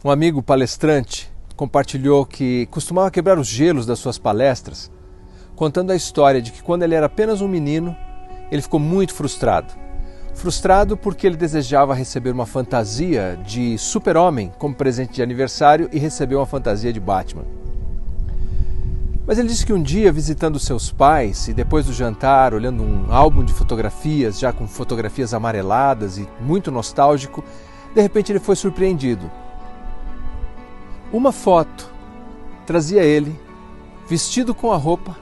Um amigo palestrante compartilhou que costumava quebrar os gelos das suas palestras, contando a história de que quando ele era apenas um menino, ele ficou muito frustrado. Frustrado porque ele desejava receber uma fantasia de super-homem como presente de aniversário e recebeu uma fantasia de Batman. Mas ele disse que um dia, visitando seus pais e depois do jantar, olhando um álbum de fotografias, já com fotografias amareladas e muito nostálgico, de repente ele foi surpreendido. Uma foto trazia ele vestido com a roupa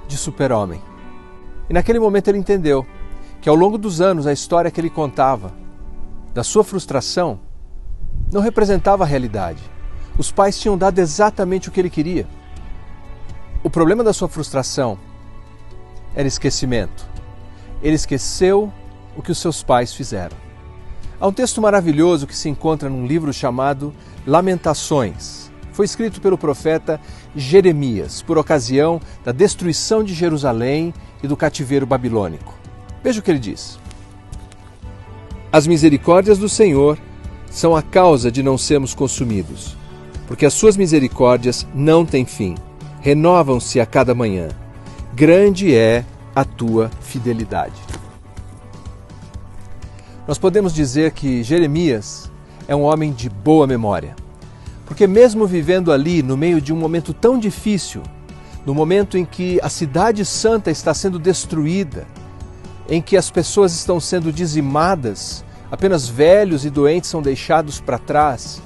de super-homem. E naquele momento ele entendeu que ao longo dos anos a história que ele contava da sua frustração não representava a realidade. Os pais tinham dado exatamente o que ele queria. O problema da sua frustração era esquecimento. Ele esqueceu o que os seus pais fizeram. Há um texto maravilhoso que se encontra num livro chamado Lamentações. Foi escrito pelo profeta Jeremias, por ocasião da destruição de Jerusalém e do cativeiro babilônico. Veja o que ele diz. As misericórdias do Senhor são a causa de não sermos consumidos, porque as suas misericórdias não têm fim, renovam-se a cada manhã. Grande é a tua fidelidade. Nós podemos dizer que Jeremias é um homem de boa memória, porque mesmo vivendo ali no meio de um momento tão difícil, no momento em que a cidade santa está sendo destruída, em que as pessoas estão sendo dizimadas, apenas velhos e doentes são deixados para trás,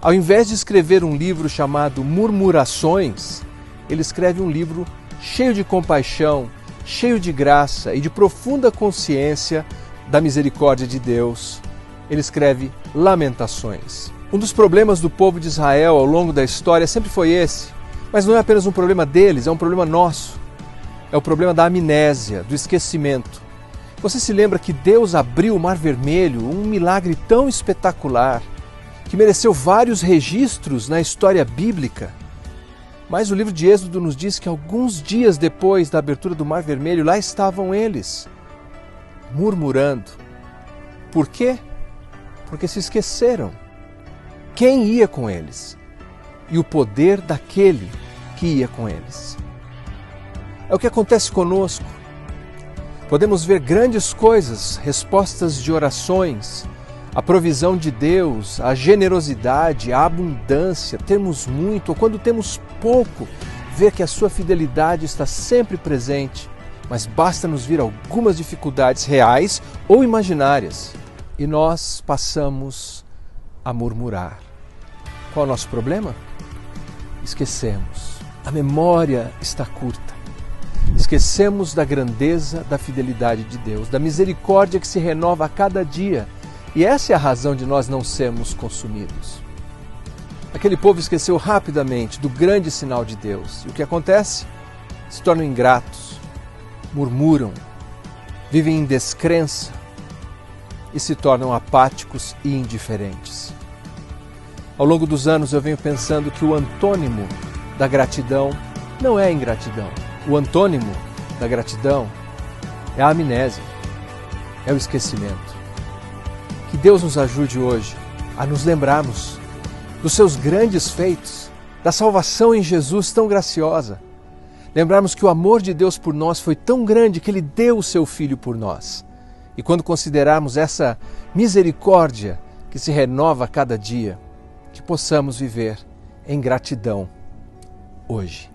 ao invés de escrever um livro chamado Murmurações, ele escreve um livro cheio de compaixão, cheio de graça e de profunda consciência da misericórdia de Deus. Ele escreve Lamentações. Um dos problemas do povo de Israel ao longo da história sempre foi esse, mas não é apenas um problema deles, é um problema nosso. É o problema da amnésia, do esquecimento. Você se lembra que Deus abriu o Mar Vermelho, um milagre tão espetacular, que mereceu vários registros na história bíblica. Mas o livro de Êxodo nos diz que alguns dias depois da abertura do Mar Vermelho, lá estavam eles, murmurando. Por quê? Porque se esqueceram quem ia com eles e o poder daquele que ia com eles. É o que acontece conosco. Podemos ver grandes coisas, respostas de orações, a provisão de Deus, a generosidade, a abundância, termos muito, ou quando temos pouco, ver que a sua fidelidade está sempre presente, mas basta nos vir algumas dificuldades reais ou imaginárias e nós passamos a murmurar. Qual é o nosso problema? Esquecemos. A memória está curta. Esquecemos da grandeza da fidelidade de Deus, da misericórdia que se renova a cada dia. E essa é a razão de nós não sermos consumidos. Aquele povo esqueceu rapidamente do grande sinal de Deus. E o que acontece? Se tornam ingratos, murmuram, vivem em descrença e se tornam apáticos e indiferentes. Ao longo dos anos eu venho pensando que o antônimo da gratidão não é a ingratidão. O antônimo da gratidão é a amnésia, é o esquecimento. Que Deus nos ajude hoje a nos lembrarmos dos seus grandes feitos, da salvação em Jesus tão graciosa. Lembrarmos que o amor de Deus por nós foi tão grande que Ele deu o seu Filho por nós. E quando considerarmos essa misericórdia que se renova a cada dia, que possamos viver em gratidão hoje.